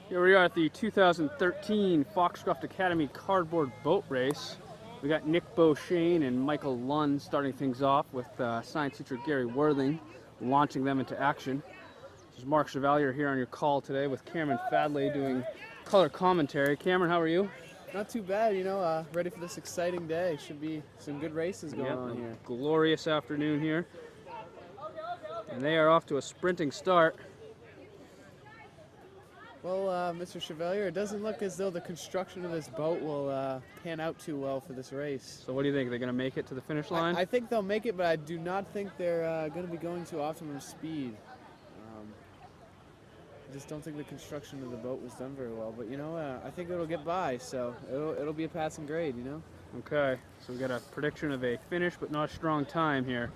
Here we are at the 2013 Foxcroft Academy Cardboard Boat Race. We got Nick Beauchesne and Michael Lund starting things off with science teacher Gary Worthing launching them into action. This is Mark Chevalier here on your call today with Cameron Fadley doing color commentary. Cameron, how are you? Not too bad, ready for this exciting day. Should be some good races going on here. Glorious afternoon here. And they are off to a sprinting start. Well, Mr. Chevalier, it doesn't look as though the construction of this boat will pan out too well for this race. So what do you think? They're going to make it to the finish line? I think they'll make it, but I do not think they're going to be going to optimum speed. I just don't think the construction of the boat was done very well. But, I think it'll get by, so it'll be a passing grade, Okay, so we got a prediction of a finish, but not a strong time here.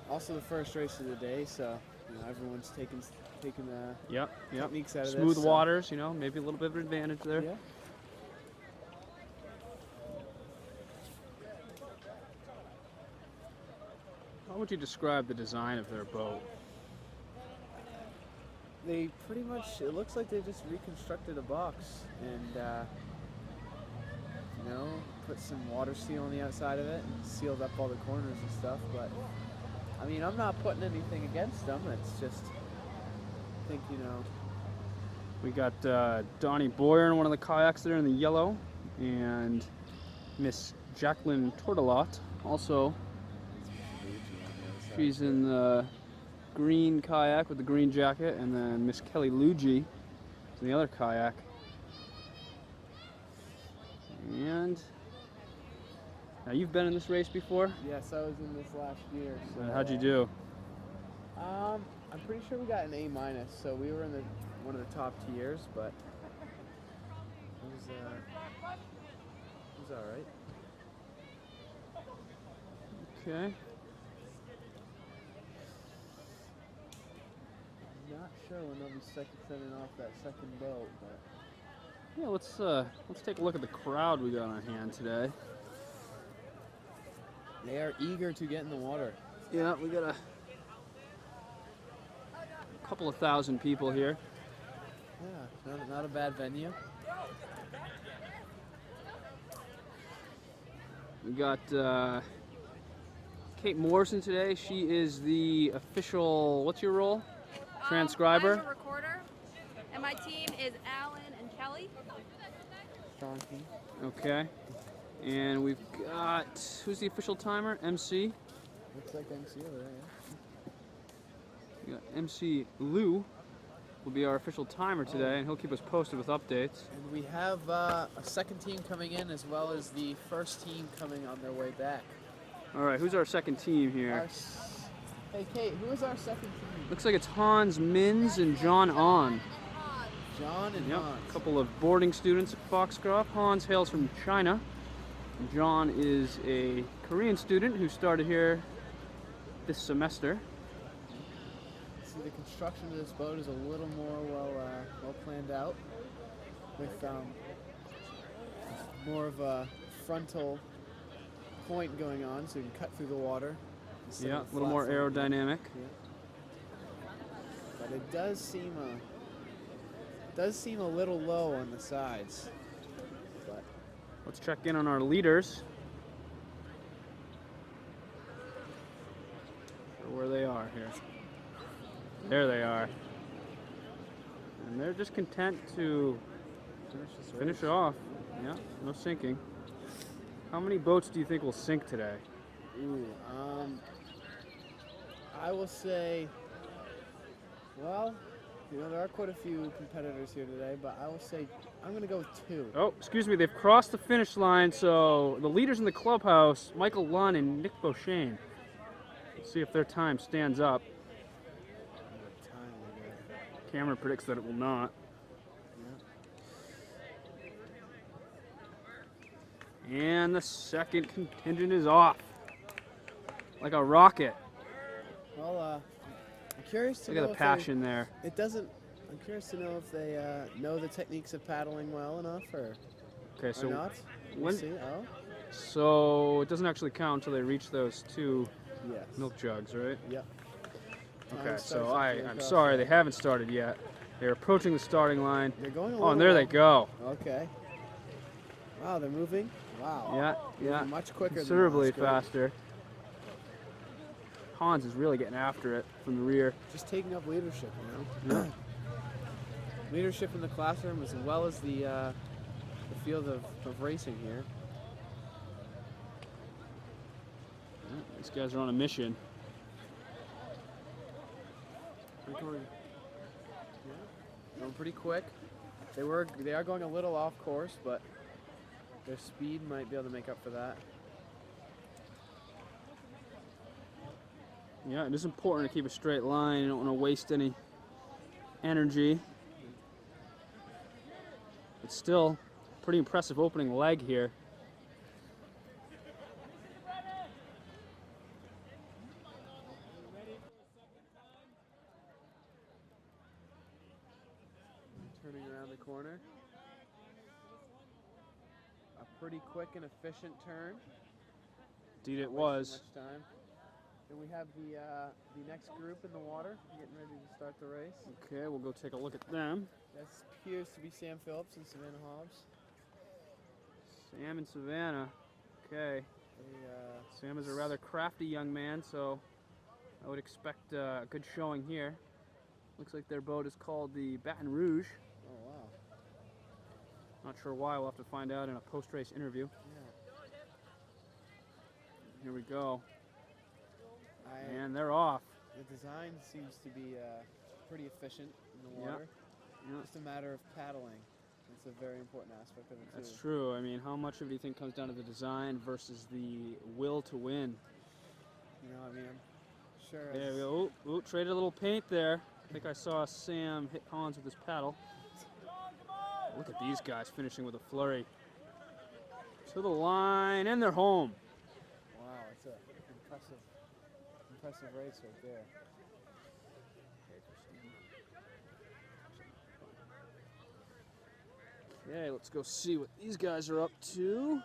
Also the first race of the day, so everyone's taking techniques out of this. Smooth waters, maybe a little bit of an advantage there. Yeah. How would you describe the design of their boat? They pretty much, it looks like they just reconstructed a box and, put some water seal on the outside of it and sealed up all the corners and stuff. But, I'm not putting anything against them. It's just, I think, We got Donnie Boyer in one of the kayaks there in the yellow, and Miss Jacqueline Tortelot also. She's in the green kayak with the green jacket, and then Miss Kelly Luigi is in the other kayak. And now you've been in this race before? Yes, I was in this last year. So, how'd you do? I'm pretty sure we got an A-, so we were in one of the top tiers, but it was all right. Okay. Not sure when they'll be sending off that second boat, but yeah, let's take a look at the crowd we got on hand today. They are eager to get in the water. Yeah, we got a couple of thousand people here. Yeah, not a bad venue. We got Kate Morrison today. She is the official, what's your role? Transcriber? I'm a recorder, and my team is Alan and Kelly. Strong team. Okay. And we've got, who's the official timer? MC? Looks like MC over there, yeah. We got MC Lou will be our official timer today, and he'll keep us posted with updates. And we have a second team coming in, as well as the first team coming on their way back. All right, who's our second team here? Hey, Kate, who is our second team? Looks like it's Hans Mins and John On. John and Hans. A couple of boarding students at Foxcroft. Hans hails from China. And John is a Korean student who started here this semester. See, the construction of this boat is a little more well planned out, with more of a frontal point going on, so you can cut through the water. Yeah, a little more aerodynamic. Yeah. But it does seem a little low on the sides. But Let's check in on our leaders. Where they are here. There they are. And they're just content to finish it off. Yeah, no sinking. How many boats do you think will sink today? Ooh, I will say, well, there are quite a few competitors here today, but I will say I'm going to go with 2. Oh, excuse me, they've crossed the finish line, so the leaders in the clubhouse, Michael Lund and Nick Beauchesne. Let's see if their time stands up. Cameron predicts that it will not. Yeah. And the second contingent is off. Like a rocket. Well, I'm curious to know. Look at the passion there. It doesn't. I'm curious to know if they know the techniques of paddling well enough, or not. We'll see. Oh. So it doesn't actually count until they reach those 2 Yes. milk jugs, right? Yep. Okay, starts so after they I'm cross sorry, the they haven't started yet. They're approaching the starting line. They're going a Oh, little and there they go. Okay. Wow, they're moving. Wow. Yeah, yeah. Moving much quicker Considerably than the last faster. Hans is really getting after it from the rear. group. Just taking up leadership, you know? Yeah. Leadership in the classroom as well as the field of racing here. Yeah, these guys are on a mission. They're going pretty quick. They are going a little off course, but their speed might be able to make up for that. Yeah, it is important to keep a straight line. You don't want to waste any energy. It's still a pretty impressive opening leg here. Turning around the corner. A pretty quick and efficient turn. Indeed, it Not wasting was. much time. Then we have the next group in the water getting ready to start the race. Okay, we'll go take a look at them. This appears to be Sam Phillips and Savannah Hobbs. Sam and Savannah. Okay. Sam is a rather crafty young man, so I would expect a good showing here. Looks like their boat is called the Baton Rouge. Oh wow. Not sure why. We'll have to find out in a post-race interview. Yeah. Here we go. And they're off. The design seems to be pretty efficient in the water. Yep. Just a matter of paddling. It's a very important aspect of it too. That's true. I mean, how much of it do you think comes down to the design versus the will to win? You know, I mean, I'm sure. There we go. Ooh, traded a little paint there. I think I saw Sam hit Hans with his paddle. Look at these guys finishing with a flurry. To the line, and they're home. Wow, it's an impressive race right there. Okay, let's go see what these guys are up to.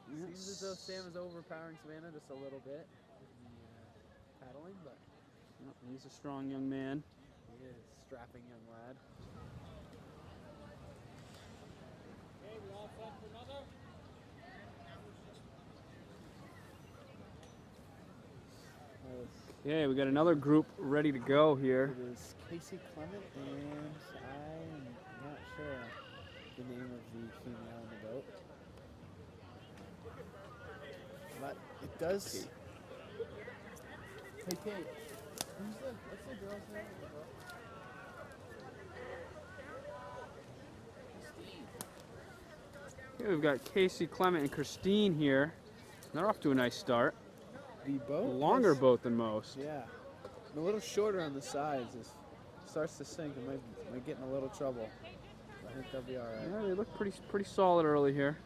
Seems as though Sam is overpowering Savannah just a little bit in the paddling, but Yep, he's a strong young man. he is a strapping young lad. Okay, we got another group ready to go here. It is Casey Clement, and I'm not sure the name of the female in the boat. But it does. Hey, Kate. What's the girl's name in the boat? Okay, we've got Casey, Clement, and Christine here. They're off to a nice start. The A boat? longer boat than most. Yeah. A little shorter on the sides. It starts to sink and might get in a little trouble. I think they'll be all right. Yeah, they look pretty solid early here.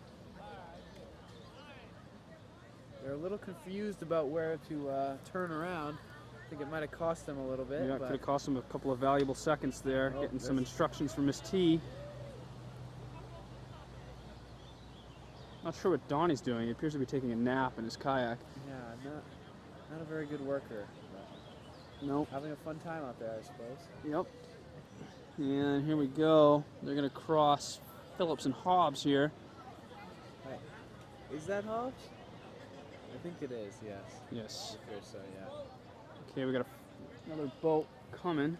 They're a little confused about where to turn around. I think it might have cost them a little bit. Yeah, it but could have cost them a couple of valuable seconds there, Oh, getting some there's- instructions from Miss T. Not sure what Donnie's doing. He appears to be taking a nap in his kayak. yeah, not a very good worker. But Nope. having a fun time out there, I suppose. Yep. And here we go. They're going to cross Phillips and Hobbs here. Hey, is that Hobbs? I think it is. Yes. Yes. I fear so. Yeah. Okay, we got another boat coming.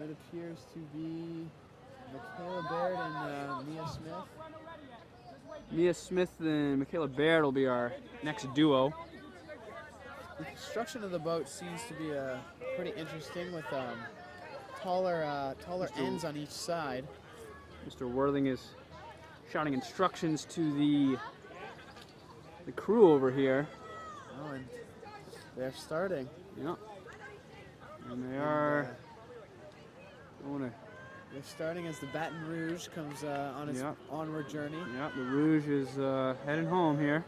It appears to be Michaela Baird and Mia Smith. Mia Smith and Michaela Baird will be our next duo. The construction of the boat seems to be pretty interesting with taller ends on each side. Mr. Worthing is shouting instructions to the crew over here. Oh, and they're starting. Yep. And they are going to. They're starting as the Baton Rouge comes on its Yep. onward journey. Yep, the Rouge is heading home here.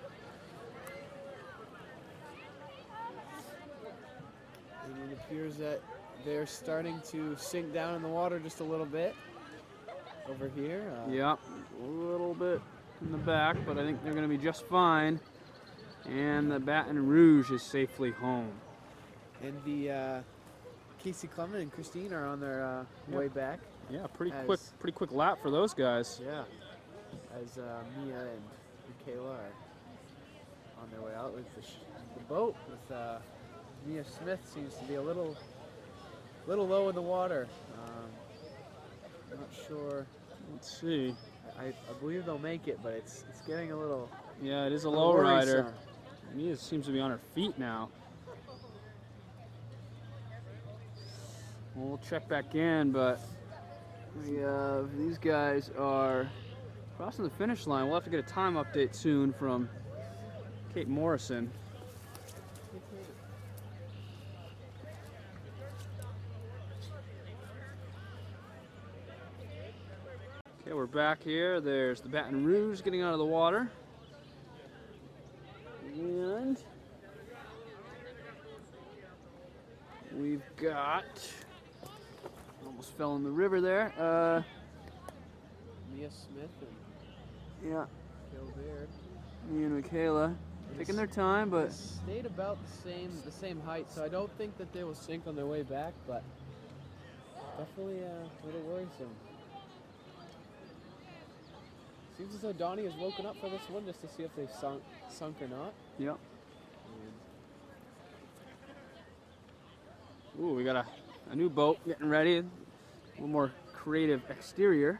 And it appears that they're starting to sink down in the water just a little bit over here. Yep, a little bit in the back, but I think they're going to be just fine. And the Baton Rouge is safely home. And the Casey Clement and Christine are on their way back. Yeah, pretty quick lap for those guys. Yeah, as Mia and Michaela are on their way out with the boat. With Mia Smith seems to be a little low in the water. I'm not sure. Let's see. I believe they'll make it, but it's getting a little. Yeah, it is a low rider. worrisome. Mia seems to be on her feet now. We'll check back in, but these guys are crossing the finish line. We'll have to get a time update soon from Kate Morrison. Okay, we're back here. There's the Baton Rouge getting out of the water. And we've got, almost fell in the river there. Mia Smith and Yeah, Phil Baird. me and Michaela taking their time, but Stayed about the same height, so I don't think that they will sink on their way back, but definitely a little worrisome. Seems as though Donnie has woken up for this one just to see if they've sunk or not. yep. Ooh, we got a new boat getting ready. A little more creative exterior.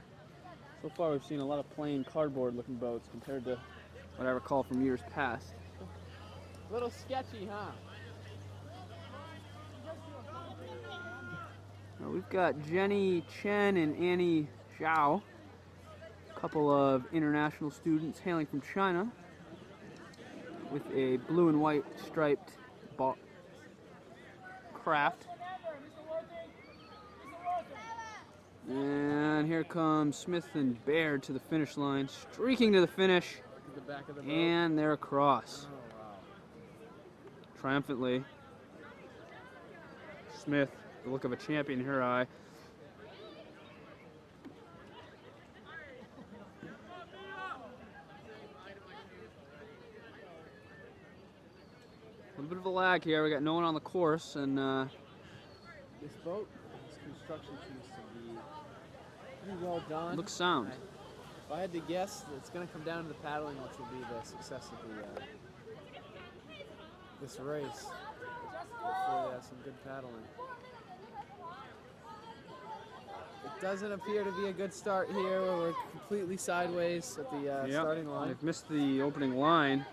So far we've seen a lot of plain cardboard looking boats compared to what I recall from years past. A little sketchy, huh? Now we've got Jenny Chen and Annie Zhao, a couple of international students hailing from China with a blue and white striped craft. And here comes Smith and Baird to the finish line, streaking to the finish, The back of the boat. and they're across. Oh, wow. Triumphantly. Smith, the look of a champion in her eye. A little bit of a lag here. We got no one on the course, and This boat, this construction seems to be pretty well done. looks sound. If I had to guess, it's going to come down to the paddling, which will be the success of this race. Hopefully they have some good paddling. It doesn't appear to be a good start here. We're completely sideways at the Yep, starting line. they've missed the opening line.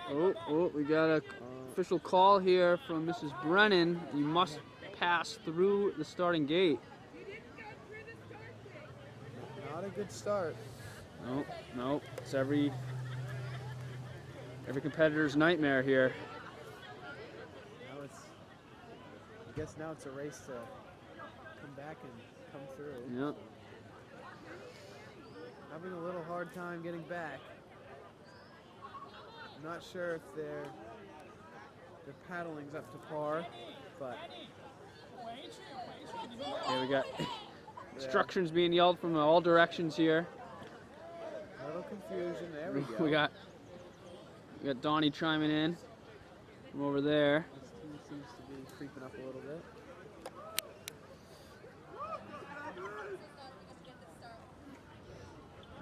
Oh, we got a official call here from Mrs. Brennan. You must pass through the starting gate. Not a good start. No, it's every competitor's nightmare here. I guess now it's a race to come back and come through. Yep. Having a little hard time getting back. I'm not sure if their paddling's up to par, but Okay, we got instructions being yelled from all directions here. a little confusion. There we go. We got Donnie chiming in from over there. This team seems to be creeping up a little bit.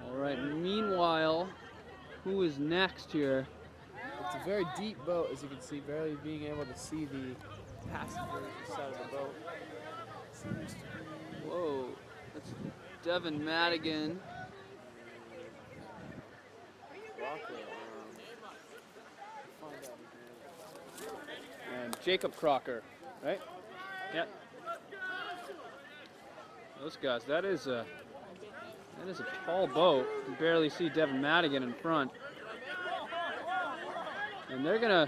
All right. Meanwhile, who is next here? It's a very deep boat, as you can see, barely being able to see the passengers inside of the boat. Seems to be Whoa, that's Devin Madigan. Orca. Find out his name. And Jacob Crocker, right? Yep. Those guys, that is a tall boat. You can barely see Devin Madigan in front. And we're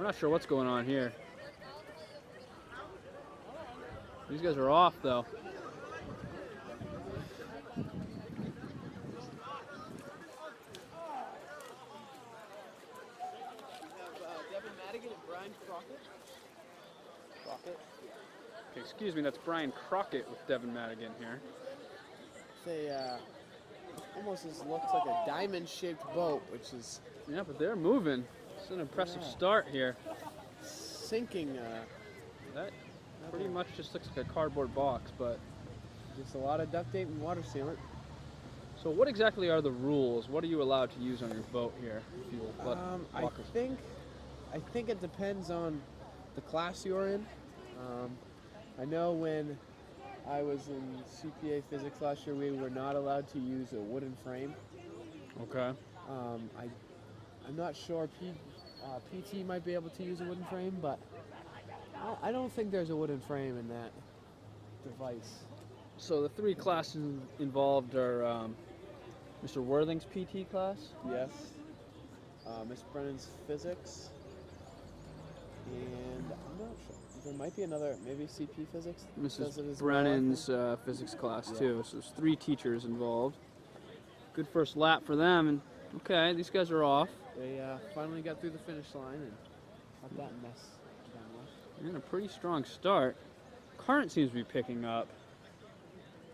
not sure what's going on here. These guys are off though. Devin Madigan and Brian Crockett. Okay, excuse me, that's Brian Crockett with Devin Madigan here. They almost looks like a diamond-shaped boat, which is Yeah, but they're moving. It's an impressive start here. sinking. That pretty much just looks like a cardboard box, but Just a lot of duct tape and water sealant. so what exactly are the rules? What are you allowed to use on your boat here? If you will let I walk us- think it depends on the class you're in. I know when I was in CPA physics last year, we were not allowed to use a wooden frame. Okay. I'm not sure PT might be able to use a wooden frame, but I don't think there's a wooden frame in that device. So the 3 classes involved are Mr. Worthing's PT class, Yes. Miss Brennan's physics. And I'm not sure. There might be another, maybe CP physics. does it Mrs. as well, I think. Brennan's physics class Yeah. too. So there's 3 teachers involved. Good first lap for them, and okay, these guys are off. They finally got through the finish line and got that mess done with. And a pretty strong start. Current seems to be picking up.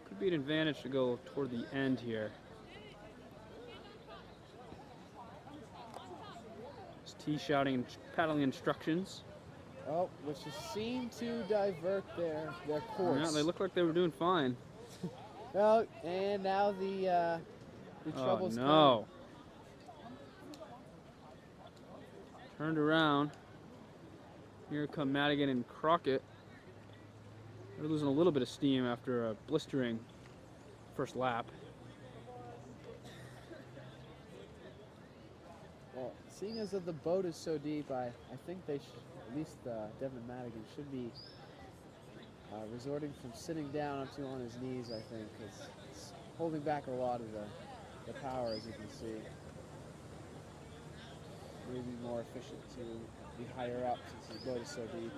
Could be an advantage to go toward the end here. It's T shouting paddling instructions. Oh, which has seemed to divert their course. Yeah, they look like they were doing fine. Well, and now the Oh trouble's no. Turned around. Here come Madigan and Crockett. They're losing a little bit of steam after a blistering first lap. Well, seeing as that the boat is so deep, I think they should, at least Devin Madigan should be resorting from sitting down up to on his knees, I think. It's holding back a lot of the power, as you can see. Maybe more efficient to be higher up since the boat is so deep.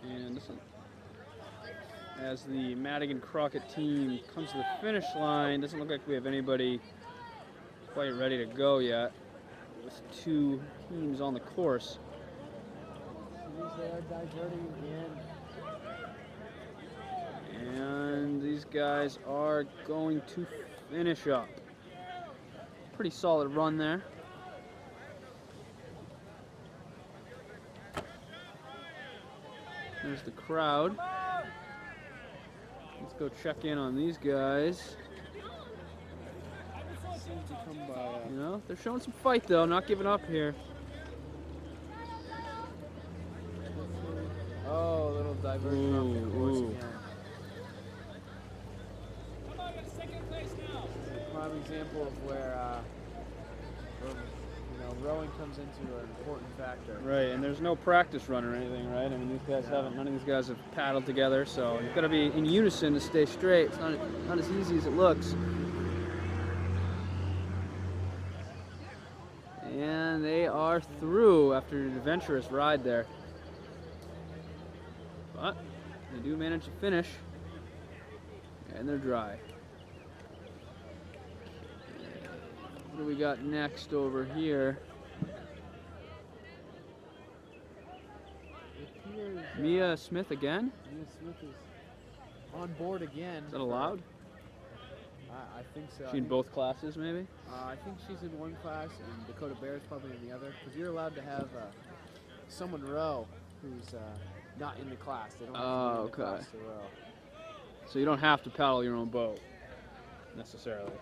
And this one, as the Madigan Crockett team comes to the finish line, doesn't look like we have anybody quite ready to go yet. With 2 teams on the course. They are diverting again. And these guys are going to finish up. Pretty solid run there. There's the crowd. Let's go check in on these guys. Seem to come by. You know, they're showing some fight though, not giving up here. Oh, a little diversion off the course Ooh. again. A prime example of where rowing comes into an important factor. Right, and there's no practice run or anything, right? I mean, these guys haven't, none of these guys have paddled together, so you've got to be in unison to stay straight. It's not as easy as it looks. And they are through after an adventurous ride there. But they do manage to finish, and they're dry. What do we got next over here? It appears Mia Smith again? Mia Smith is on board again. Is that allowed? I think so. She in both classes, maybe? I think she's in one class and Dakota Bear is probably in the other. Because you're allowed to have someone row who's not in the class. They don't have to be in the class to row. So you don't have to paddle your own boat, necessarily.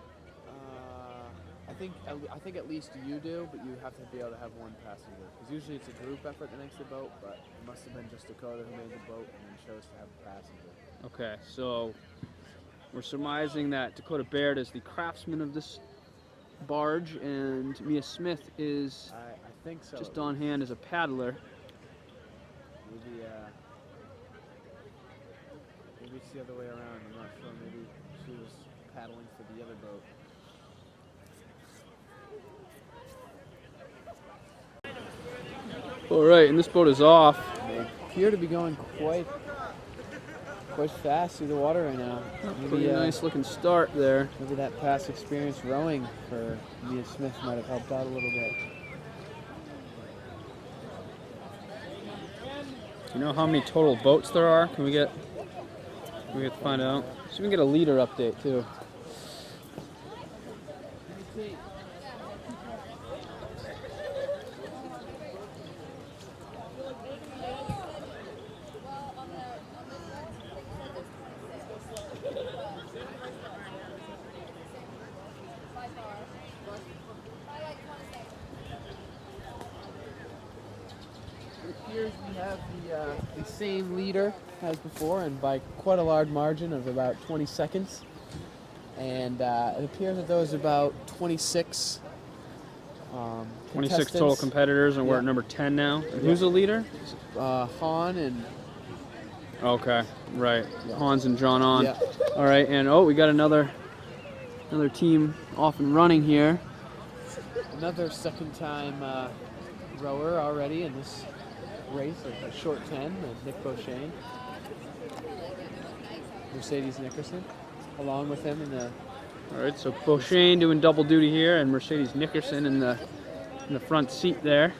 I think at least you do, but you have to be able to have one passenger. Because usually it's a group effort that makes the boat, but it must have been just Dakota who made the boat and then chose to have a passenger. Okay, so we're surmising that Dakota Baird is the craftsman of this barge, and Mia Smith is I think so. just on hand as a paddler. Maybe it's the other way around. I'm not sure. Maybe she was paddling for the other boat. All right, and this boat is off. They appear to be going quite quite fast through the water right now. Pretty nice looking start there. Maybe that past experience rowing for Mia Smith might have helped out a little bit. You know how many total boats there are? Can we get to find out? So we can get a leader update too. It appears we have the same leader as before, and by quite a large margin of about 20 seconds. And it appears that there was about 26 26 total competitors, and we're at number 10 now. And who's the leader? Han and... Okay, right. Yeah. Hans and John on. Yeah. All right, and oh, we got another team off and running here. Another second-time rower already in this race, a short 10, Nick Beauchesne. Mercedes Nickerson, along with him in the... All right, so Beauchesne doing double duty here, and Mercedes Nickerson in the front seat there.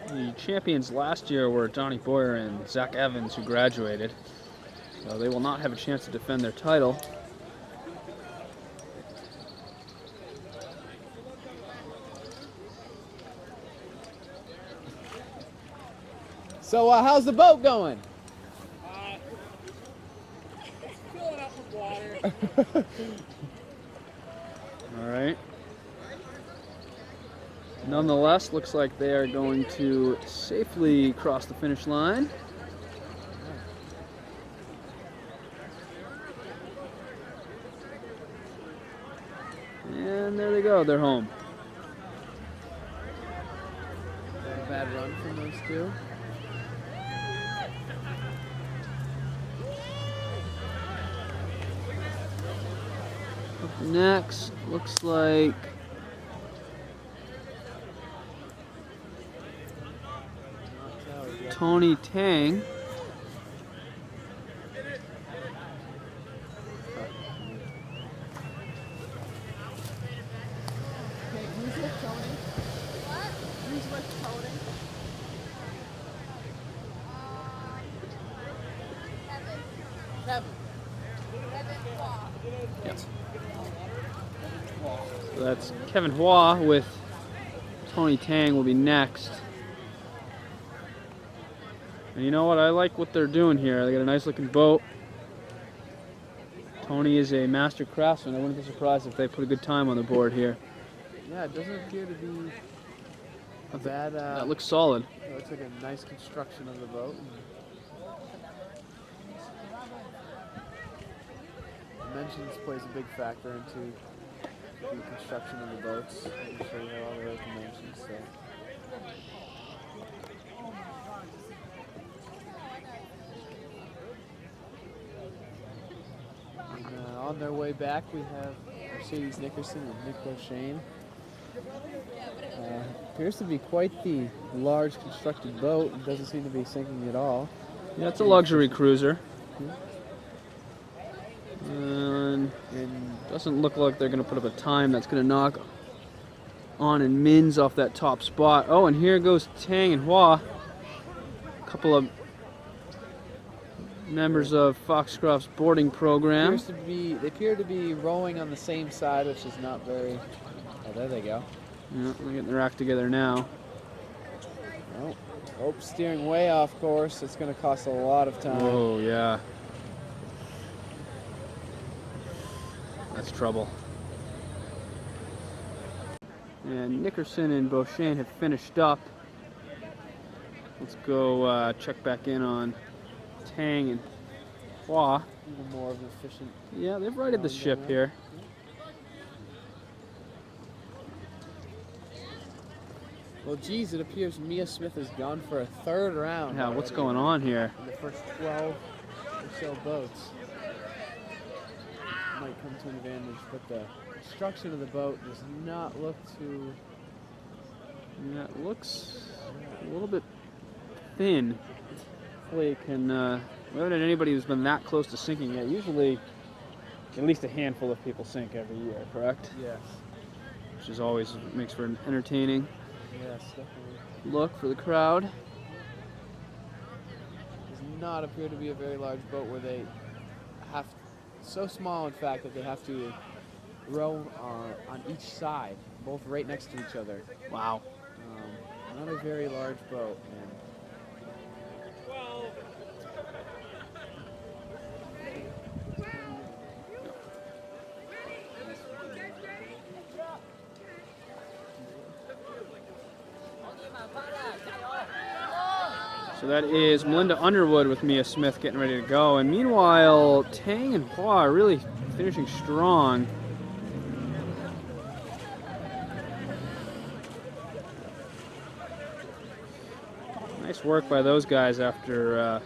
The champions last year were Donnie Boyer and Zach Evans, who graduated. So they will not have a chance to defend their title. So how's the boat going? It's filling up with water. All right. Nonetheless, looks like they are going to safely cross the finish line. And there they go, they're home. Not a bad run from those two. Up next, looks like Tony Tang. Who's with Tony? What? Who's with Tony? Kevin. Kevin. Kevin Waugh. Yes. So that's Kevin Hua with Tony Tang will be next. And you know what? I like what they're doing here. They got a nice looking boat. Tony is a master craftsman. I wouldn't be surprised if they put a good time on the board here. Yeah, it doesn't appear to be a bad... That looks solid. It looks like a nice construction of the boat. Dimensions plays a big factor into the construction of the boats. I'm sure you have all the right dimensions. So. And, on their way back, we have Mercedes Nickerson and Nick Beauchesne. Appears to be quite the large constructed boat. It doesn't seem to be sinking at all. Yeah, it's a luxury cruiser. And doesn't look like they're going to put up a time that's going to knock on and Mins off that top spot. Oh, and here goes Tang and Hua. A couple of members of Foxcroft's boarding program. They appear to be rowing on the same side, which is not very... Oh, there they go. Yeah, they're getting their act together now. Oh, steering way off course. It's going to cost a lot of time. Oh, yeah. That's trouble. And Nickerson and Beauchesne have finished up. Let's go check back in on Tang and Hua. Even more of an efficient... Yeah, they've righted the ship here. Well, geez, it appears Mia Smith has gone for a third round. Yeah, what's already going on here? in the first 12 or so boats might come to an advantage, but the construction of the boat does not look too... Yeah, it looks a little bit thin. Hopefully it can, we haven't had anybody who's been that close to sinking yet. Usually at least a handful of people sink every year, correct? Yes. Which is always makes for an entertaining Yes, definitely. look for the crowd. Does not appear to be a very large boat where they have, so small in fact that they have to row on each side, both right next to each other. Wow. Not a very large boat, and So that is Melinda Underwood with Mia Smith getting ready to go. And meanwhile, Tang and Hua are really finishing strong. Nice work by those guys after a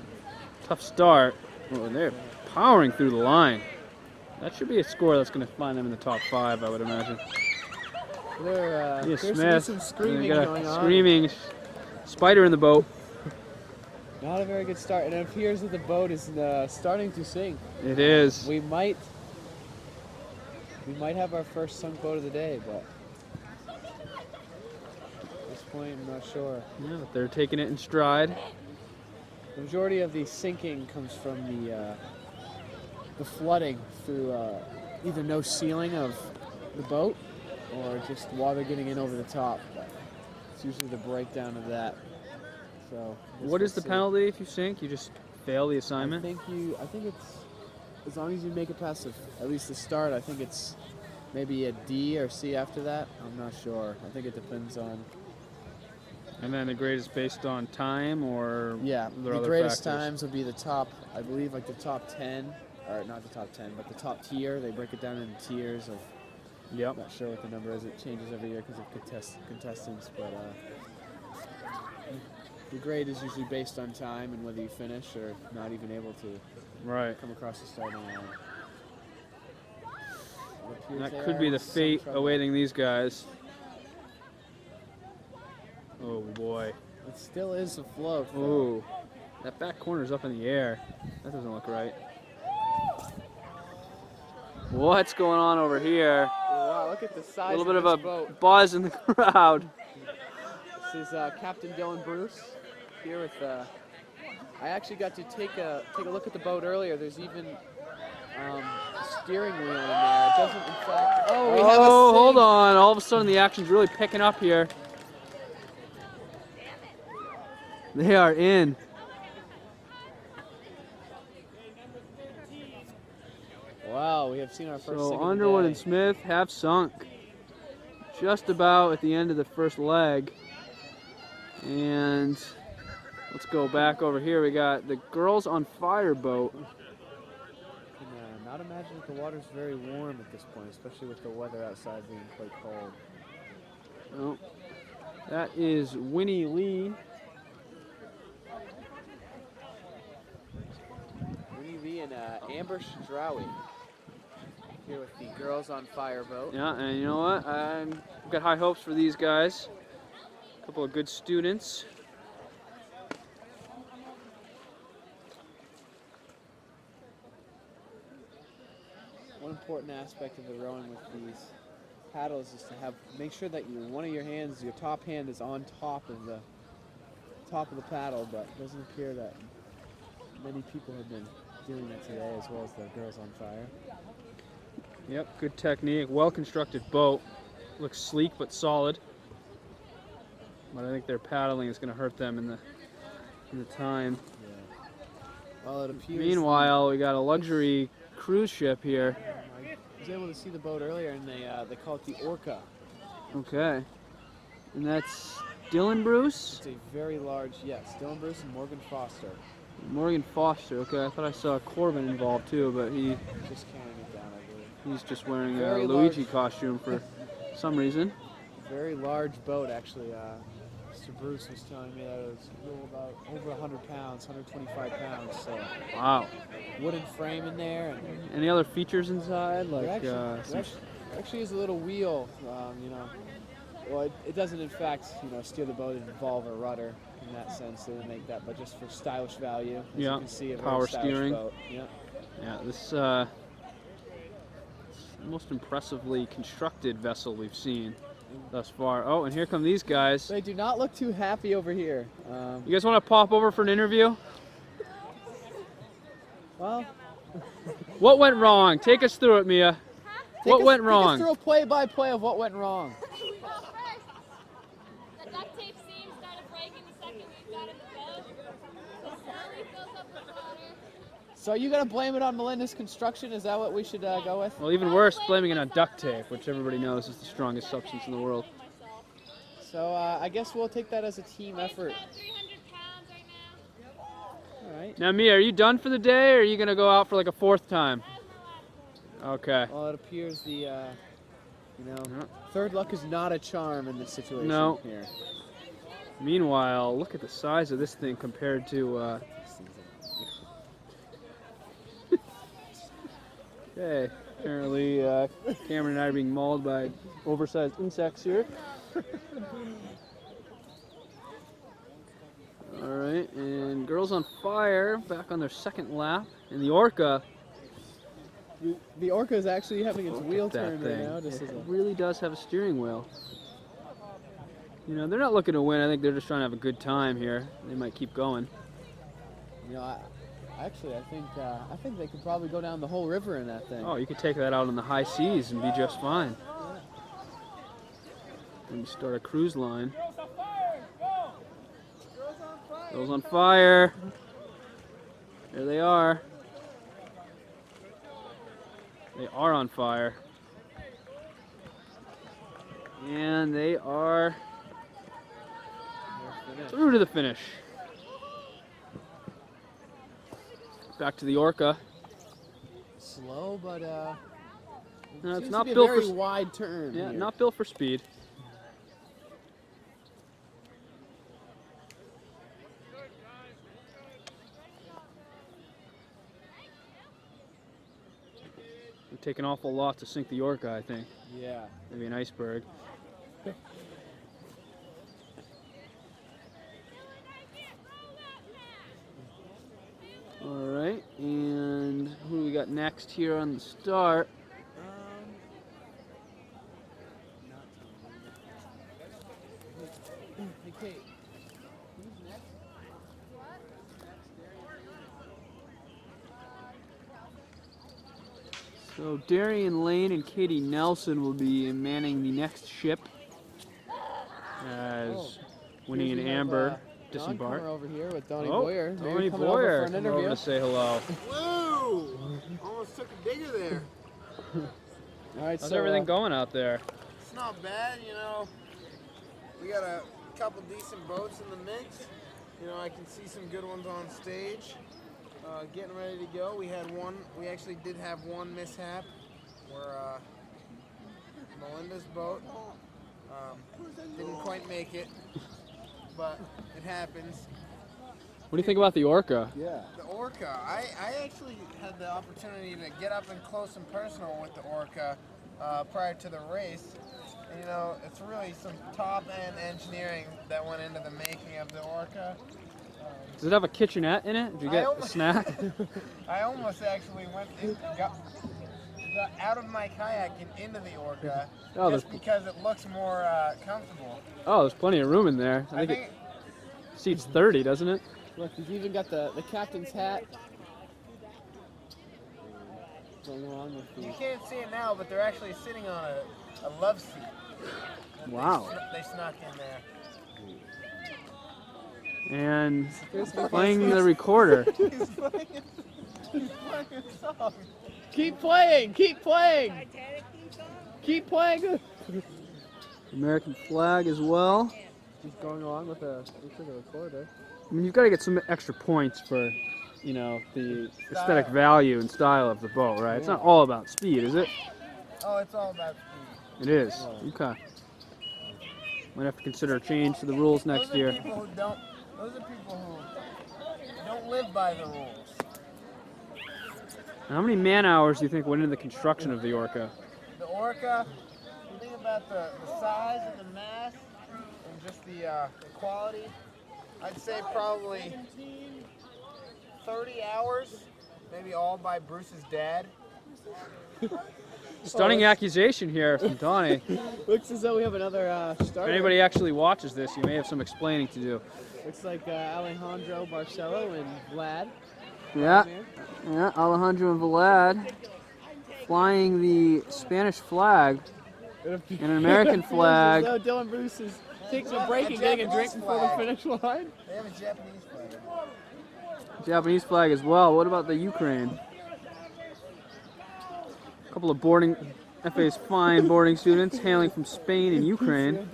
tough start. Oh, they're powering through the line. That should be a score that's going to find them in the top 5, I would imagine. there Mia appears to be Smith, some screaming got a going on. screaming spider in the boat. Not a very good start, and it appears that the boat is starting to sink. It is. We might have our first sunk boat of the day, but at this point, I'm not sure. Yeah, but they're taking it in stride. The majority of the sinking comes from the flooding through either no sealing of the boat or just water getting in over the top. But it's usually the breakdown of that. So What is the penalty if you sink? You just fail the assignment? I think it's as long as you make it past at least the start. I think it's maybe a D or C after that. I'm not sure. I think it depends on. And then the grade is based on time, or Yeah, are there the other greatest factors? times would be the top. I believe like the top 10, or not the top 10, but the top tier. They break it down into tiers of. Yep. I'm not sure what the number is. It changes every year because of contestants, but the grade is usually based on time and whether you finish or not even able to Right. come across the starting line. It appears That they could are be in the some fate trouble. awaiting these guys. Oh boy. It still is afloat. though. Ooh. That back corner's up in the air. That doesn't look right. What's going on over here? Wow, look at the size A little bit of of this a boat. buzz in the crowd. This is Captain Dylan Bruce here with. I actually got to take a look at the boat earlier. There's even a steering wheel in there. It doesn't, in fact. Oh, we have a Oh, hold sink. on. All of a sudden the action's really picking up here. They are in. Wow, we have seen our first sink So of the Underwood day. and Smith have sunk just about at the end of the first leg. And let's go back over here. We got the Girls on Fire boat. I can not imagine that the water's very warm at this point, especially with the weather outside being quite cold. Oh, that is Winnie Lee. Winnie Lee and Amber Strawy here with the Girls on Fire boat. Yeah, and you know what? I've got high hopes for these guys. A couple of good students. One important aspect of the rowing with these paddles is to make sure that one of your hands, your top hand, is on top of the paddle, but it doesn't appear that many people have been doing that today, as well as the Girls on Fire. Yep, good technique. Well-constructed boat. Looks sleek but solid. But I think their paddling is going to hurt them in the time. Yeah. Well, it appears. Meanwhile, we got a luxury cruise ship here. I was able to see the boat earlier, and they call it the Orca. Okay. And that's Dylan Bruce? It's a very large, yes, Dylan Bruce and Morgan Foster. Morgan Foster. Okay, I thought I saw Corbin involved too, but Just carrying it down, I believe. he's just wearing a Very Luigi large. costume for some reason. Very large boat, actually. Mr. Bruce was telling me that it was a little about over 100 pounds, 125 pounds. So Wow. wooden frame in there, and Any other features inside? Like there actually is a little wheel. You know, well, it doesn't in fact steer the boat and involve a rudder in that sense. They didn't make that, but just for stylish value. As you can see, a very power stylish steering. boat. Yeah. Yeah, this it's the most impressively constructed vessel we've seen thus far. Oh, and here come these guys. They do not look too happy over here. You guys want to pop over for an interview? Well, What went wrong? Take us through it, Mia. What went Take wrong? us through a play-by-play of what went wrong. Well, first, the duct tape seam started breaking the second we got in the boat. It slowly fills up with water. So are you gonna blame it on Melinda's construction? Is that what we should go with? Well, even worse, blaming it on duct tape, which everybody knows is the strongest substance in the world. So I guess we'll take that as a team effort. About 300 pounds right now. All right. Now, Mia, are you done for the day, or are you going to go out for like a fourth time? Okay. Well, it appears the third luck is not a charm in this situation No. here. Meanwhile, look at the size of this thing compared to... Okay, apparently Cameron and I are being mauled by oversized insects here. Alright, and Girls on Fire back on their second lap. And the Orca, The Orca is actually having its wheel look at that turn right thing. now. Just It as a, really does have a steering wheel. You know, they're not looking to win. I think they're just trying to have a good time here. They might keep going. I think they could probably go down the whole river in that thing. Oh, you could take that out on the high seas and be just fine. When you start a cruise line. Girls on Fire. There they are. They are on fire. And they are through to the finish. Back to the Orca. Slow, but No, seems it's to not be a built very for wide turn. yeah, here. not built for speed. It would take an awful lot to sink the Orca, I think. Yeah. Maybe an iceberg. All right, and who do we got next here on the start? Hey, Kate. Who's next? So Darian Lane and Katie Nelson will be manning the next ship as Winnie and Amber disembark. Over here with Donnie Oh, Boyer. Maybe Tony coming over Boyer for an coming over interview. to say hello. Woo! Almost took a digger there. All right, How's so everything going out there? It's not bad, you know. We got a couple decent boats in the mix. You know, I can see some good ones on stage. Getting ready to go. We actually did have one mishap where Melinda's boat didn't quite make it, but it happens. What do you think about the Orca? Yeah. The Orca, I actually had the opportunity to get up and close and personal with the Orca prior to the race. And, you know, it's really some top-end engineering that went into the making of the Orca. Does it have a kitchenette in it? Did you get a snack? I almost actually got out of my kayak and into the Orca just because it looks more comfortable. Oh, there's plenty of room in there. I think it seats 30, doesn't it? Look, you've even got the captain's hat. Going along with the... You can't see it now, but they're actually sitting on a love seat. Wow. They snuck in there. And playing the recorder. He's playing a song. Keep playing! Keep playing! Keep playing! American flag as well. He's going along with the recorder. I mean, you've got to get some extra points for, you know, the aesthetic value and style of the boat, right? It's not all about speed, is it? Oh, it's all about speed. It is. Okay. Might have to consider a change to the rules next Those are year. people who don't. Those are people who don't live by the rules. How many man hours do you think went into the construction of the Orca? The Orca. You think about the size and the mass and just the quality. I'd say probably 30 hours, maybe all by Bruce's dad. Stunning accusation here from Donnie. Looks as though we have another If starter. anybody actually watches this, you may have some explaining to do. Looks like Alejandro Barcelo and Vlad. Yeah, Vladimir. yeah, Alejandro and Vlad flying the Spanish flag and an American flag. So Dylan Bruce is taking a break and getting a drink before the finish line. They have a Japanese flag. Japanese flag as well. What about the Ukraine? A couple of FA's fine boarding students hailing from Spain and Ukraine.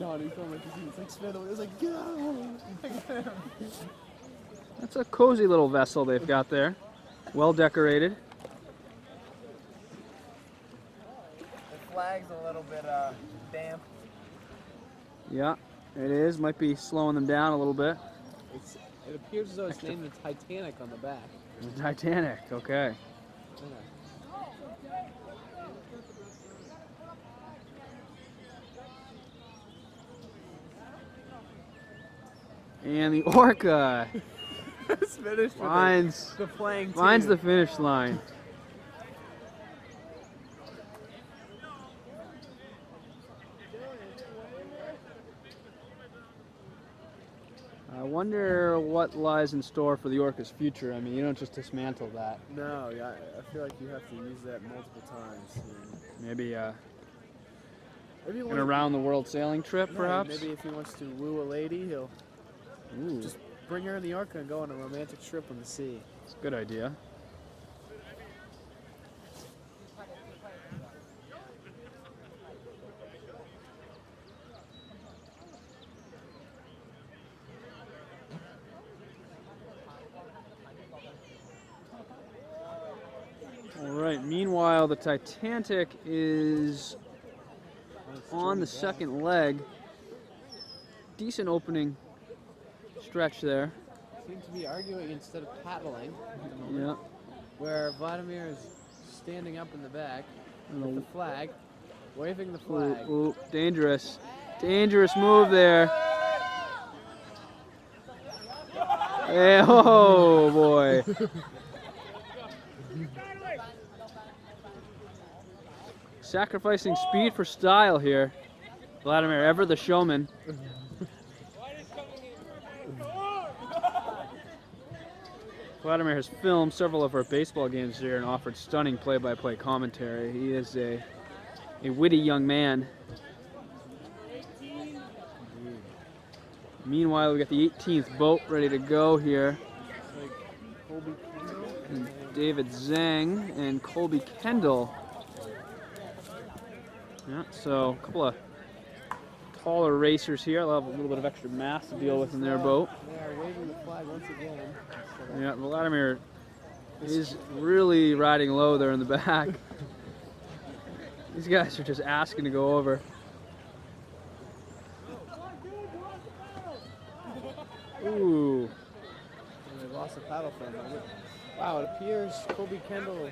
Donnie's so much it's like Smith was like, go! That's a cozy little vessel they've got there. Well decorated. The flag's a little bit damp. Yeah, it is. Might be slowing them down a little bit. It appears as though it's named the Titanic on the back. The Titanic, okay. And the Orca It's finished with finds the playing finds team. the finish line. I wonder what lies in store for the Orca's future. I mean, you don't just dismantle that. No, yeah, I feel like you have to use that multiple times. Maybe Maybe an around-the-world sailing trip, perhaps? Maybe if he wants to woo a lady, he'll Ooh, just bring her in the Orca and go on a romantic trip on the sea. that's a good idea. All right, meanwhile, the Titanic is on the second leg. Decent opening stretch there. Seem to be arguing instead of paddling at the moment, Yeah. where Vladimir is standing up in the back And with the- the flag, waving the Ooh, flag. ooh, dangerous. Dangerous move there. Hey, oh boy. Sacrificing speed for style here. Vladimir, ever the showman. Vladimir has filmed several of our baseball games here and offered stunning play-by-play commentary. He is a witty young man. Meanwhile, we got the 18th boat ready to go here. Colby Kendall And David Zhang and Colby Kendall. Yeah, so a couple of taller racers here. They'll have a little bit of extra mass to deal with in their boat. They are waving the flag once again. Yeah, Vladimir is really riding low there in the back. These guys are just asking to go over. Ooh. And they lost the paddle for a moment. Wow, it appears Colby Kendall's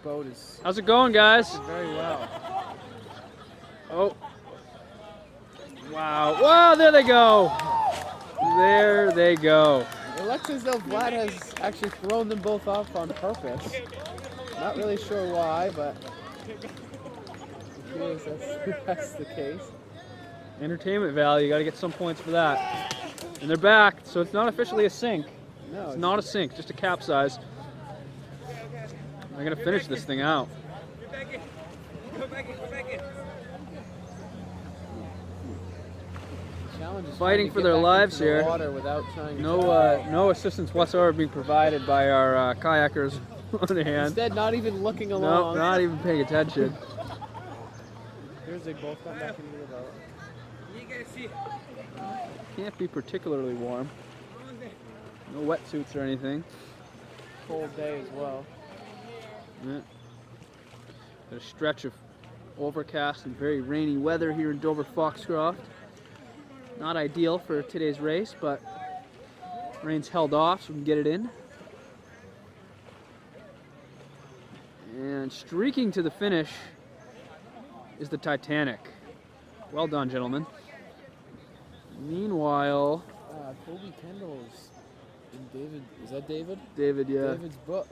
boat is How's it going, guys? doing very well. Oh. Wow. Wow, there they go. There they go. It looks as though Vlad has actually thrown them both off on purpose. Not really sure why, but it appears that's the case. Entertainment value, you got to get some points for that. And they're back, so it's not officially a sink. No, It's not a sink, just a capsize. They're going to finish this thing out. challenge is Fighting trying to for get their back lives into the here. water without trying to No assistance whatsoever being provided by our kayakers on hand. Instead, not even looking No, along. not even paying attention. Here's they both come back into the boat. Can't be particularly warm. No wetsuits or anything. Cold day as well. Yeah. Got a stretch of overcast and very rainy weather here in Dover Foxcroft. Not ideal for today's race, but rain's held off so we can get it in. And streaking to the finish is the Titanic. Well done, gentlemen. Meanwhile, Kobe Kendall's and David, is that David? David, yeah. David's boat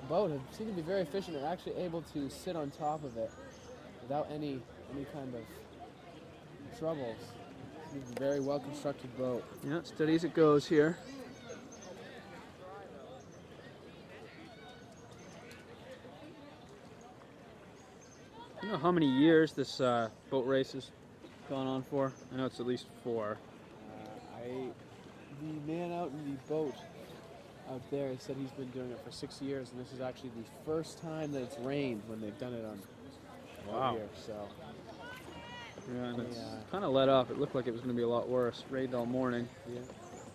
seemed to be very efficient. They're actually able to sit on top of it without any kind of troubles. It's a very well constructed boat. Yeah, steady as it goes here. I don't know how many years this boat race has gone on for. I know it's at least 4. The man out in the boat out there said he's been doing it for 6 years, and this is actually the first time that it's rained when they've done it on out here. So yeah, and it's kind of let up. It looked like it was going to be a lot worse. Rained all morning. yeah,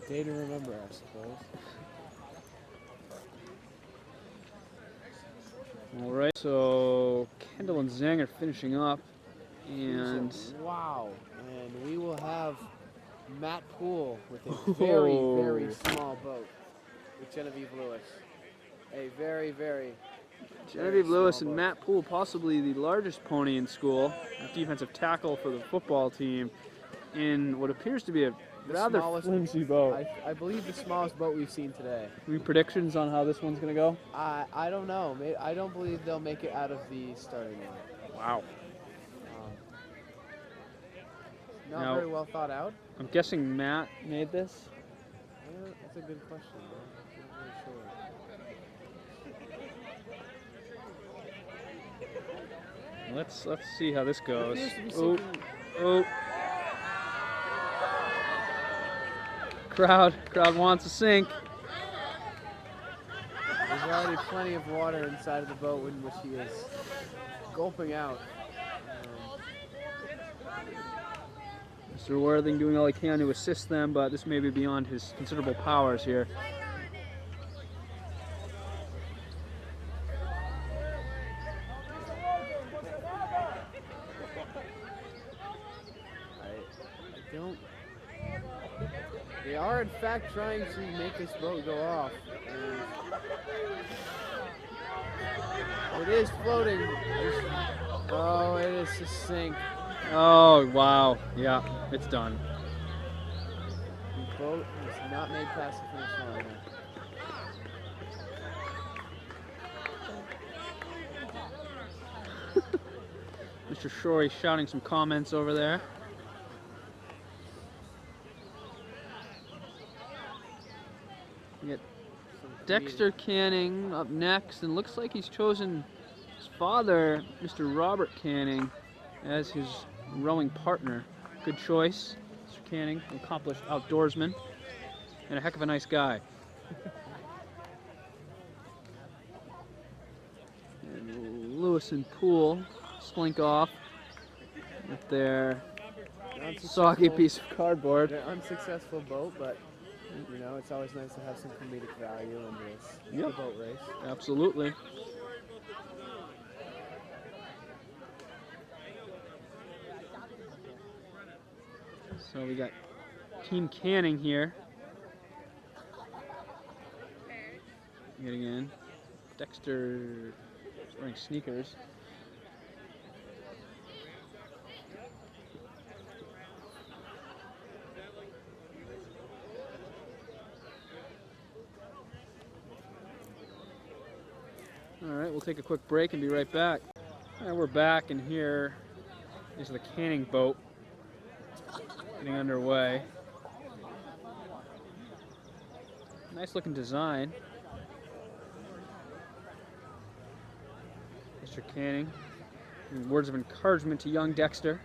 day to remember, I suppose. All right, so Kendall and Zhang are finishing up, and Wow, and we will have Matt Poole with a very, very small boat with Genevieve Lewis. A very, very Genevieve very Lewis small and boat. Matt Poole, possibly the largest pony in school, defensive tackle for the football team, in what appears to be a The rather smallest- flimsy boat. I believe the smallest boat we've seen today. Any predictions on how this one's going to go? I don't know. I don't believe they'll make it out of the starting line. Wow. Not Now- very well thought out. I'm guessing Matt made this. That's a good question. I'm not very sure. Let's see how this goes. Appears to be Oh, sinking- oh. Crowd wants a sink. There's already plenty of water inside of the boat in which he is gulping out. Mr. Worthing doing all he can to assist them, but this may be beyond his considerable powers here. I don't. They are in fact trying to make this boat go off. And it is floating. Oh, it is to sink. Oh, wow. Yeah, it's done. The boat is not made past the finish line. Mr. Shorey shouting some comments over there. We get Dexter Canning up next, and looks like he's chosen his father, Mr. Robert Canning, as his rowing partner. Good choice, Mr. Canning, an accomplished outdoorsman, and a heck of a nice guy. And Lewis and Poole slink off with their soggy piece of cardboard. They're unsuccessful boat, but you know it's always nice to have some comedic value in this Yep. boat race. Absolutely. So we got Team Canning here. Getting in. Dexter is wearing sneakers. All right, we'll take a quick break and be right back. All right, we're back, and here is the canning boat getting underway. Nice looking design. Mr. Canning, giving words of encouragement to young Dexter,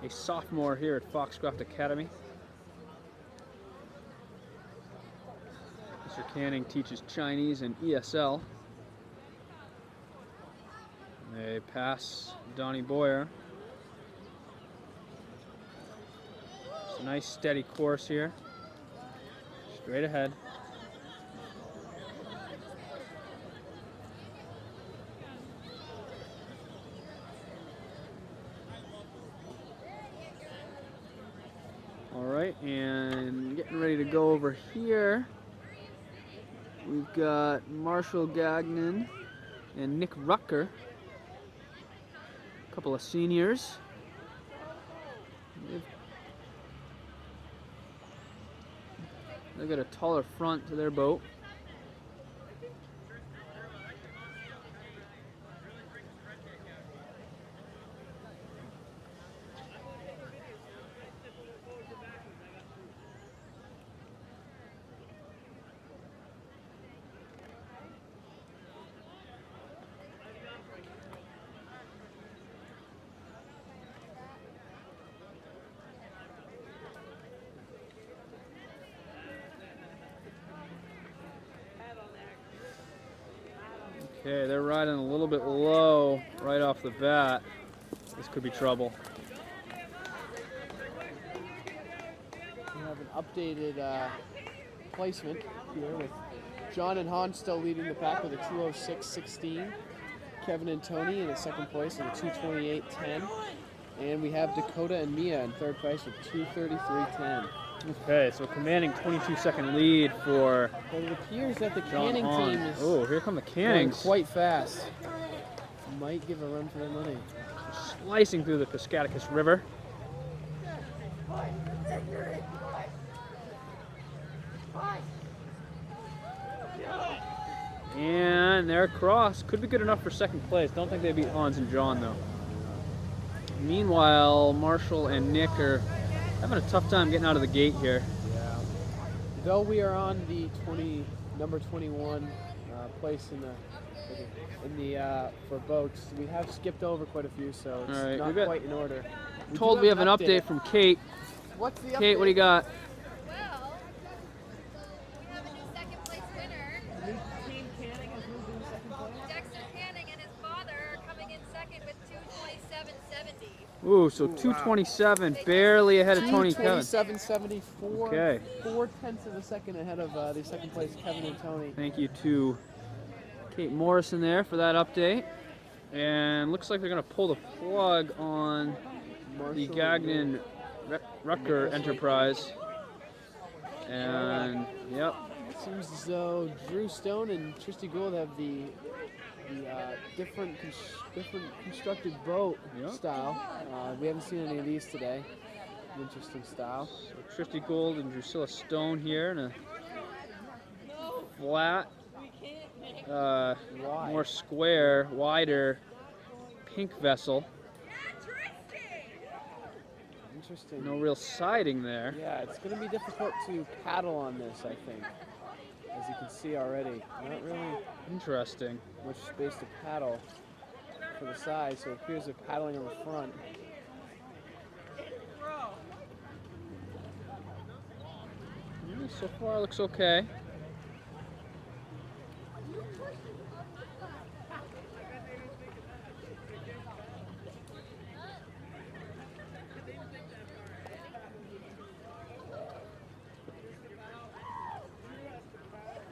a sophomore here at Foxcroft Academy. Mr. Canning teaches Chinese and ESL. They pass Donnie Boyer. It's a nice steady course here. Straight ahead. All right, and getting ready to go over here. We've got Marshall Gagnon and Nick Rucker, a couple of seniors. They've got a taller front to their boat. Okay, they're riding a little bit low right off the bat. This could be trouble. We have an updated placement here with John and Han still leading the pack with a 2:06.16. Kevin and Tony in second place with a 2:28.10. And we have Dakota and Mia in third place with 2:33.10. Okay, so commanding 22-second lead for But it appears that the John Canning Hahn. team is Oh, here come the going Cannings. quite fast. Might give a run for their money. Slicing through the Piscataquis River. And they're across. Could be good enough for second place. Don't think they beat Hans and John, though. Meanwhile, Marshall and Nick are having a tough time getting out of the gate here. Yeah. Though we are on the number 21 place in the for boats, we have skipped over quite a few, so it's All right, not we got quite in order. Told we have an update from Kate. What's the Kate, what do you got? Well, we have a new second place winner. Team Canning has moved into second place. Dexter Canning and his father are coming in second with 2:27.70. Ooh, so 2:27, barely ahead of Tony Kevin. 27.74. Okay. 4/10 of a second ahead of the second place Kevin and Tony. Thank you to Kate Morrison there for that update. And looks like they're going to pull the plug on the Gagnon Rucker Enterprise. And, yep. It seems as though Drew Stone and Tristy Gould have the different constructed boat Yep. style. We haven't seen any of these today. Interesting style. So Tristy Gould and Drusilla Stone here in a flat, Wide. more square, wider pink vessel. Interesting. No real siding there. Yeah, it's going to be difficult to paddle on this, I think. As you can see already. Not really Interesting. much space to paddle for the side, so it appears they're paddling on the front. So far looks okay.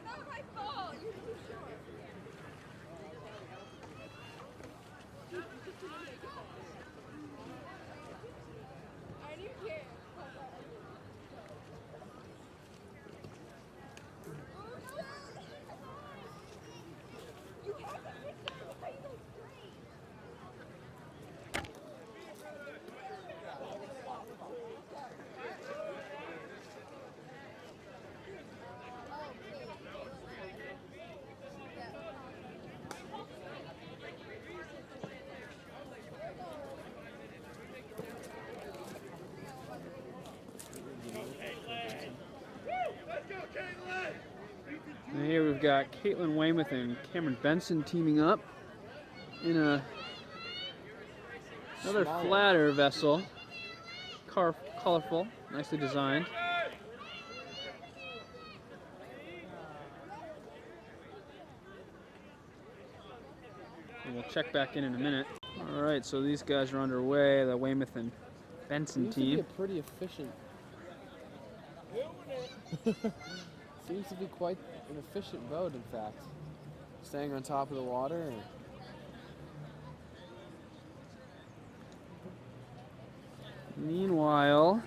Not my fault. You're too short. I do care. You have to fix the title straight. And here we've got Caitlin Weymouth and Cameron Benson teaming up in another Smaller. flatter vessel. Colorful, nicely designed. And we'll check back in a minute. All right, so these guys are underway, the Weymouth and Benson Seems to be team. a pretty efficient. Seems to be quite an efficient boat, in fact. Staying on top of the water. And Meanwhile,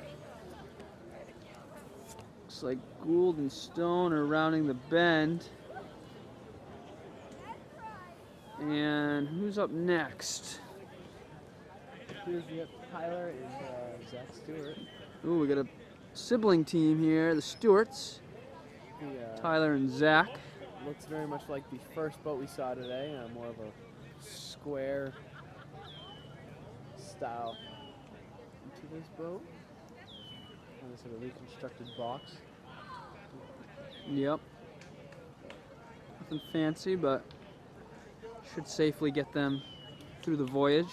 like Gould and Stone are rounding the bend. And who's up next? Here's Tyler and Zach Stewart. Ooh, we got a sibling team here, the Stewarts. Tyler and Zach. Looks very much like the first boat we saw today, more of a square style into this boat. And this is a reconstructed box. Yep. Nothing fancy, but should safely get them through the voyage.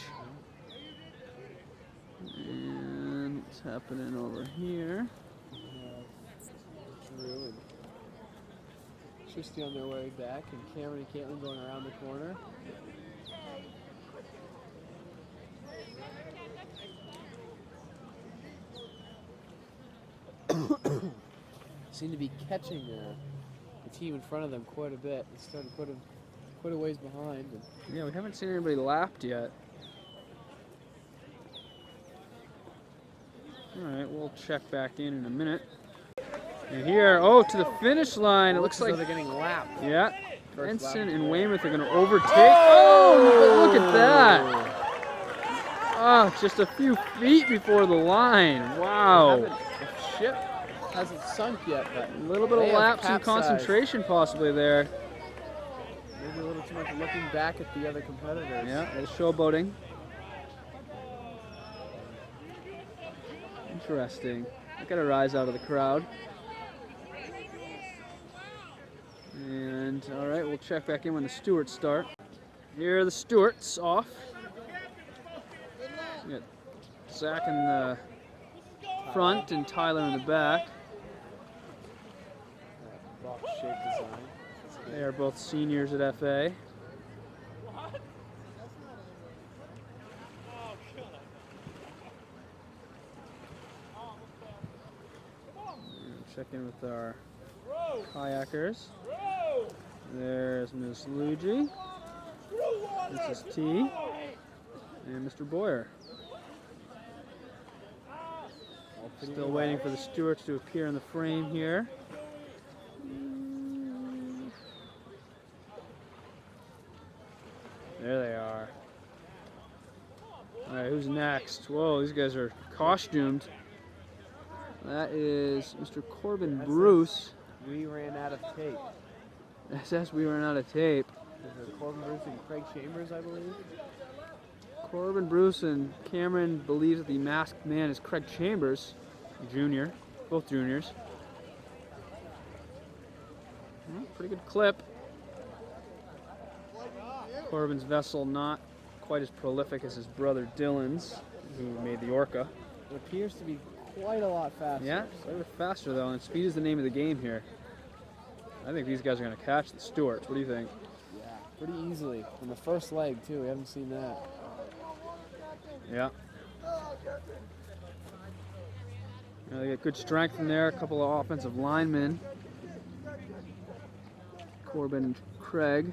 And what's happening over here? Drew and Tristy on their way back, and Cameron and Caitlin going around the corner. Seem to be catching the team in front of them quite a bit. They started quite a ways behind. And Yeah, we haven't seen anybody lapped yet. All right, we'll check back in a minute. And here, oh, to the finish line. It looks as like though they're getting lapped. Yeah, First Ensign lap. and Weymouth are going to overtake. Oh, look at that. Oh, just a few feet before the line. Wow. The ship hasn't sunk yet, but A little bit of they have lapse in capsized. concentration possibly there. Maybe a little too much looking back at the other competitors. Yeah, a little showboating. Interesting. I got a rise out of the crowd. And all right, we'll check back in when the Stewarts start. Here are the Stewarts off. We got Zach in the front and Tyler in the back. Box shape design. They are both seniors at FA. Check in with our kayakers. There's Ms. Luigi, Mrs. T, and Mr. Boyer. Still waiting for the Stewarts to appear in the frame here. There they are. All right, who's next? Whoa, these guys are costumed. That is Mr. Corbin Bruce. We ran out of tape. SS, we ran out of tape. This is Corbin Bruce and Craig Chambers, I believe. Corbin Bruce and Cameron believes that the masked man is Craig Chambers, junior, both juniors. Well, pretty good clip. Corbin's vessel not quite as prolific as his brother Dylan's, who made the Orca. It appears to be quite a lot faster. Yeah, slightly faster though, and speed is the name of the game here. I think these guys are going to catch the Stewarts. What do you think? Yeah, pretty easily. On the first leg, too. We haven't seen that. Yeah. They get good strength in there. A couple of offensive linemen. Corbin and Craig.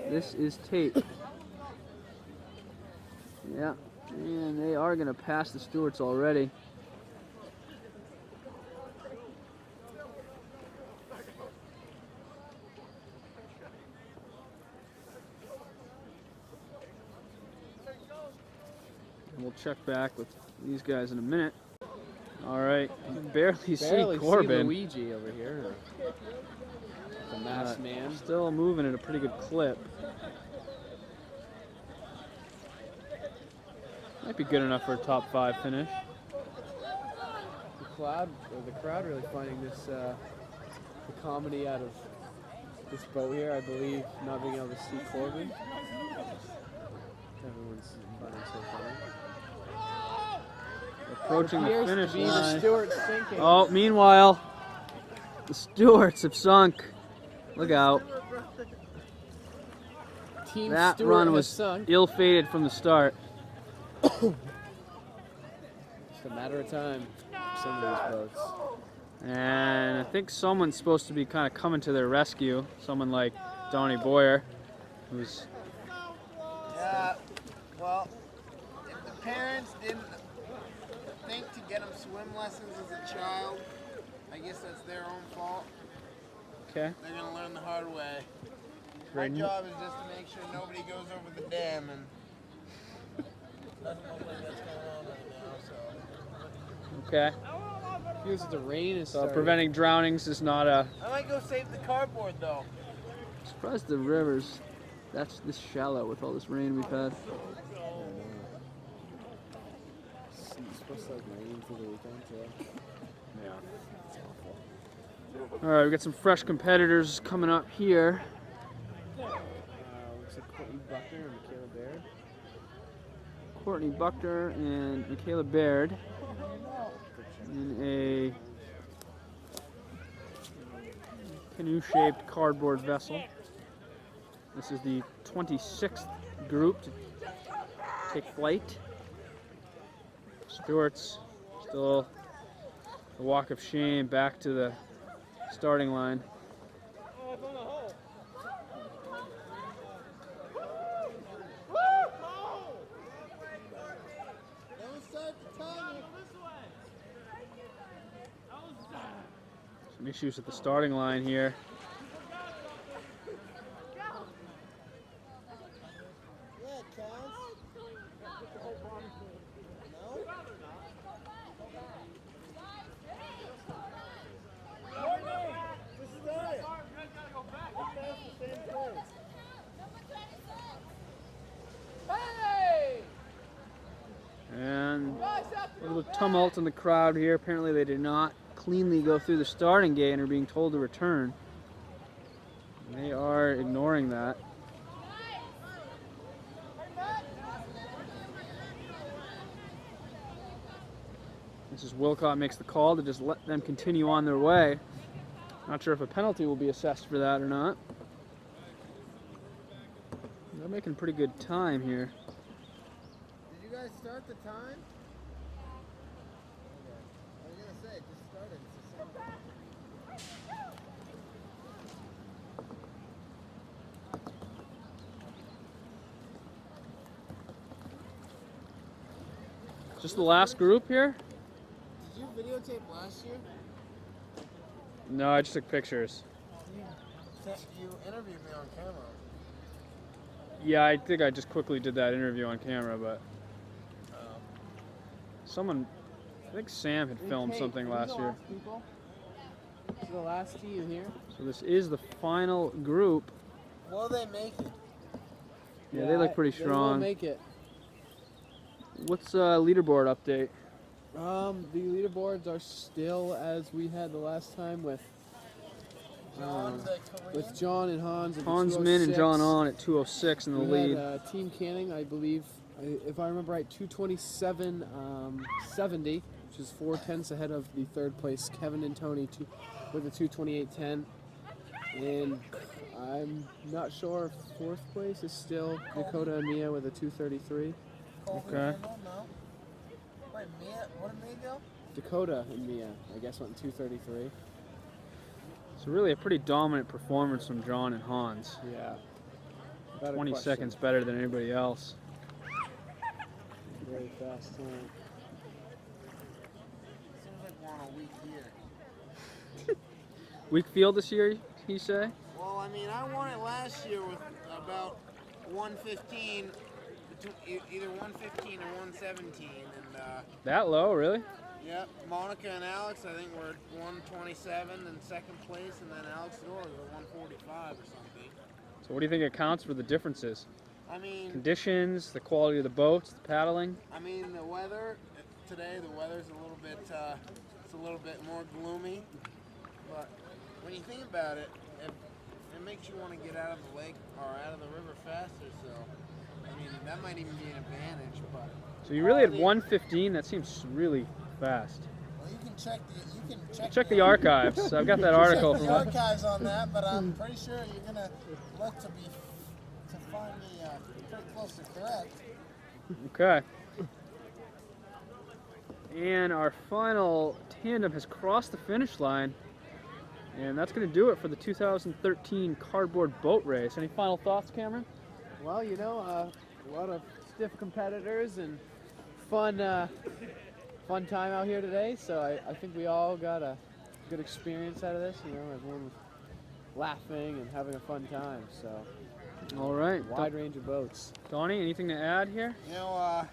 This is tape. Yeah, and they are going to pass the Stewarts already. And we'll check back with these guys in a minute. All right, you can barely see Corbin. See Luigi over here. The masked man. Still moving at a pretty good clip. Might be good enough for a top 5 finish. The crowd really finding this the comedy out of this boat here. I believe not being able to see Corbin. Everyone's finding it so funny. Approaching the Appears finish to be line. the Stewarts sinking. Oh, meanwhile, the Stewarts have sunk. Look out. Team That Stewart run has was sunk. ill-fated from the start. Just a matter of time for some of these boats. And I think someone's supposed to be kind of coming to their rescue. Someone like Donnie Boyer, who's... Yeah, well, if the parents didn't think to get them swim lessons as a child. I guess that's their own fault. Okay. They're gonna learn the hard way. Very My neat. job is just to make sure nobody goes over the dam, and doesn't look like that's going on right now. So Okay. Feels like the rain is So starting. preventing drownings is not a. I might go save the cardboard though. I'm surprised the river's that's this shallow with all this rain we've had. It's supposed to like rain for the weekend too. Yeah. All right, we got some fresh competitors coming up here. Looks like Courtney Buckner and Michaela Baird. Courtney Buckner and Michaela Baird in a canoe-shaped cardboard vessel. This is the 26th group to take flight. Stewart's still a walk of shame back to the starting line. Some issues at the starting line here. And a little tumult in the crowd here. Apparently they did not cleanly go through the starting gate and are being told to return. They are ignoring that. Mrs. Wilcott makes the call to just let them continue on their way. Not sure if a penalty will be assessed for that or not. They're making pretty good time here. Did you guys start the time? I was gonna say, just started. Just the last group here? Did you videotape last year? No, I just took pictures. You interviewed me on camera. Yeah, I think I just quickly did that interview on camera, but someone, I think Sam had filmed something last year. This is the last team here. So this is the final group. Will they make it? Yeah, they look pretty They will strong. make it. What's leaderboard update? The leaderboards are still as we had the last time with John and Hans. At the Hansman and 206. John on at 206 in the We lead. had Team Canning, I believe, if I remember right, 227.70, which is 4/10 ahead of the third place Kevin and Tony with a 228.10. And I'm not sure if fourth place is still Dakota and Mia with a 233. Okay. Wait, Mia, what did Mia go? Dakota and Mia, I guess, went 233. So really a pretty dominant performance from John and Hans. Yeah. Without a 20 question. seconds better than anybody else. Very fast time. Seems like we're on a week year. Weak field this year, he say? Well, I mean, I won it last year with about 115, either 115 or 117, and That low, really? yep, Monica and Alex, I think were at 127 in second place, and then Alex Dora was at 145 or something. So what do you think accounts for the differences? I mean, Conditions, the quality of the boats, the paddling? the weather today, the weather's a little bit, it's a little bit more gloomy, but when you think about it, it makes you want to get out of the lake or out of the river faster. So, I mean, that might even be an advantage. But So you really had 115. That seems really fast. well, you can check Check the archives. I've got that article the from. archives on that, but I'm pretty sure you're gonna look to find me pretty close to correct. Okay. And our final tandem has crossed the finish line. And that's going to do it for the 2013 cardboard boat race. Any final thoughts, Cameron? Well, you know, a lot of stiff competitors and fun fun time out here today. So I think we all got a good experience out of this. You know, everyone was laughing and having a fun time. So All right. wide range of boats. Donnie, anything to add here? You know,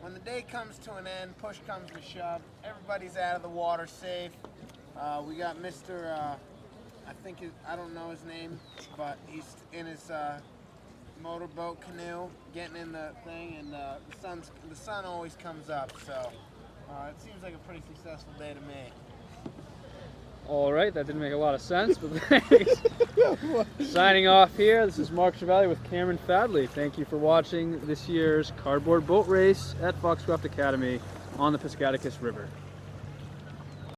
when the day comes to an end, push comes to shove, everybody's out of the water safe. We got Mr. I don't know his name, but he's in his motorboat canoe, getting in the thing, and the sun always comes up, so it seems like a pretty successful day to me. All right, that didn't make a lot of sense, but thanks. Signing off here, this is Mark Chevalier with Cameron Fadley. Thank you for watching this year's cardboard boat race at Foxcroft Academy on the Piscataquis River.